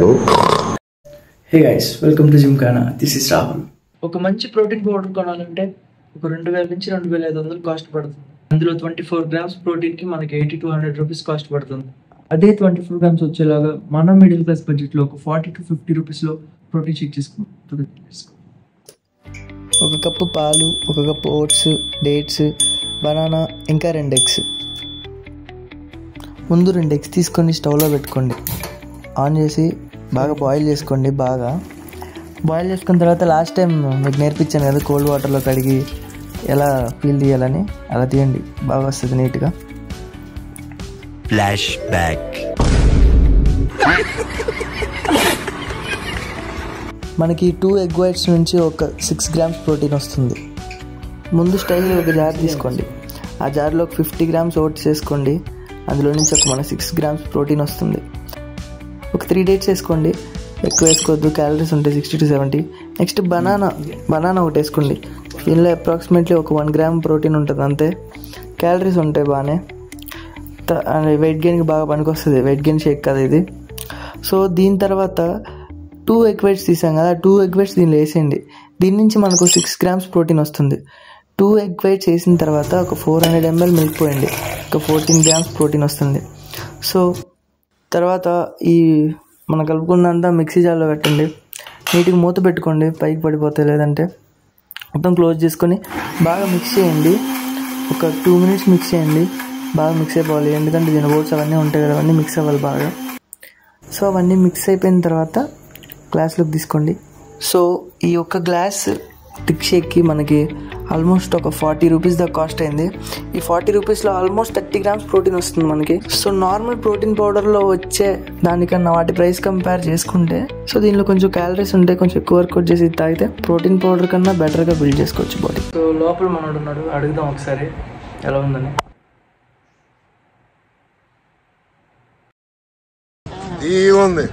Hey guys, welcome to Gymkhana. This is Rahul. ఒక మంచి protein powder కొనాలంటే ఒక 2000 నుంచి 2500 కాస్ట్ పడుతుంది. అందులో 24 గ్రామ్స్ ప్రోటీన్కి మనకి 80 to 100 రూపీస్ కాస్ట్ పడుతుంది. అదే 24 గ్రామ్స్ వచ్చేలాగా మన మిడిల్ క్లాస్ బడ్జెట్లో ఒక 40 to 50 రూపీస్లో ప్రోటీన్ షేక్ చేసుకుంటాం. ఒక కప్పు పాలు, ఒక కప్పు ఓట్స్, డేట్స్, బనానా, ఇంకా 2 ఎగ్స్. ముందు 2 ఎగ్స్ తీసుకొని స్టవ్లో పెట్టుకోండి. ఆన్ చేసి బాగా బాయిల్ చేసుకోండి. బాగా బాయిల్ చేసుకున్న తర్వాత లాస్ట్ టైం మీకు నేర్పించాను కదా, కోల్డ్ వాటర్లో కడిగి ఎలా పీల్ తీయాలని, అలా తీయండి. బాగా వస్తుంది నీట్గా. Flash back. మనకి 2 ఎగ్ వైట్స్ నుంచి ఒక 6 గ్రామ్స్ ప్రోటీన్ వస్తుంది. ముందు స్టైల్లో ఒక జార్ తీసుకోండి. ఆ జార్లో 50 గ్రామ్స్ ఓట్స్ వేసుకోండి. అందులో నుంచి మన 6 గ్రామ్స్ ప్రోటీన్ వస్తుంది. ఒక 3 డేట్స్ వేసుకోండి, ఎక్కువ వేసుకోవద్దు, క్యాలరీస్ ఉంటాయి 60 to 70. నెక్స్ట్ బనానా ఒకటి వేసుకోండి. దీనిలో అప్రాక్సిమేట్లీ ఒక 1 గ్రామ్ ప్రోటీన్ ఉంటుంది అంతే. క్యాలరీస్ ఉంటాయి బాగానే. వెయిట్ గెయిన్కి బాగా పనికి వస్తుంది. వెయిట్ గెయిన్ షేక్ కదా ఇది. సో దీని తర్వాత 2 ఎగ్ వైట్స్ తీసాం కదా, 2 ఎగ్ వైట్స్ దీనిలో వేసేయండి. దీని నుంచి మనకు 6 గ్రామ్స్ ప్రోటీన్ వస్తుంది. 2 ఎగ్ వైట్స్ వేసిన తర్వాత ఒక 400 ml మిల్క్ పోయండి, ఒక 14 గ్రామ్స్ ప్రోటీన్ వస్తుంది. సో తర్వాత ఈ మనం కలుపుకున్నంతా మిక్సీ జార్లో పెట్టండి. నీట్గా మూత పెట్టుకోండి, పైకి పడిపోతాయి. లేదంటే మొత్తం క్లోజ్ చేసుకొని బాగా మిక్స్ చేయండి. ఒక 2 minutes మిక్స్ చేయండి. బాగా మిక్స్ అయిపోవాలి, ఎందుకంటే దీని ఓట్స్ అవన్నీ ఉంటాయి కదా, అవన్నీ మిక్స్ అవ్వాలి బాగా. సో అవన్నీ మిక్స్ అయిపోయిన తర్వాత గ్లాస్లోకి తీసుకోండి. సో ఈ ఒక్క గ్లాస్ థిక్ షేక్కి మనకి ఆల్మోస్ట్ ఒక 40 రూపీస్ దాకా కాస్ట్ అయింది. ఈ 40 రూపీస్లో ఆల్మోస్ట్ 30 గ్రామ్స్ ప్రోటీన్ వస్తుంది మనకి. సో నార్మల్ ప్రోటీన్ పౌడర్లో వచ్చే దానికన్నా వాటి ప్రైస్ కంపేర్ చేసుకుంటే, సో దీనిలో కొంచెం క్యాలరీస్ ఉంటాయి. కొంచెం ఎక్కువ వర్కౌట్ చేసి తాగితే ప్రోటీన్ పౌడర్ కన్నా బెటర్గా బిల్డ్ చేసుకోవచ్చు బాడీ. సో లోపల మనోడు ఉన్నాడు, అడుగుదాం ఒకసారి ఎలా ఉందని. ఉంది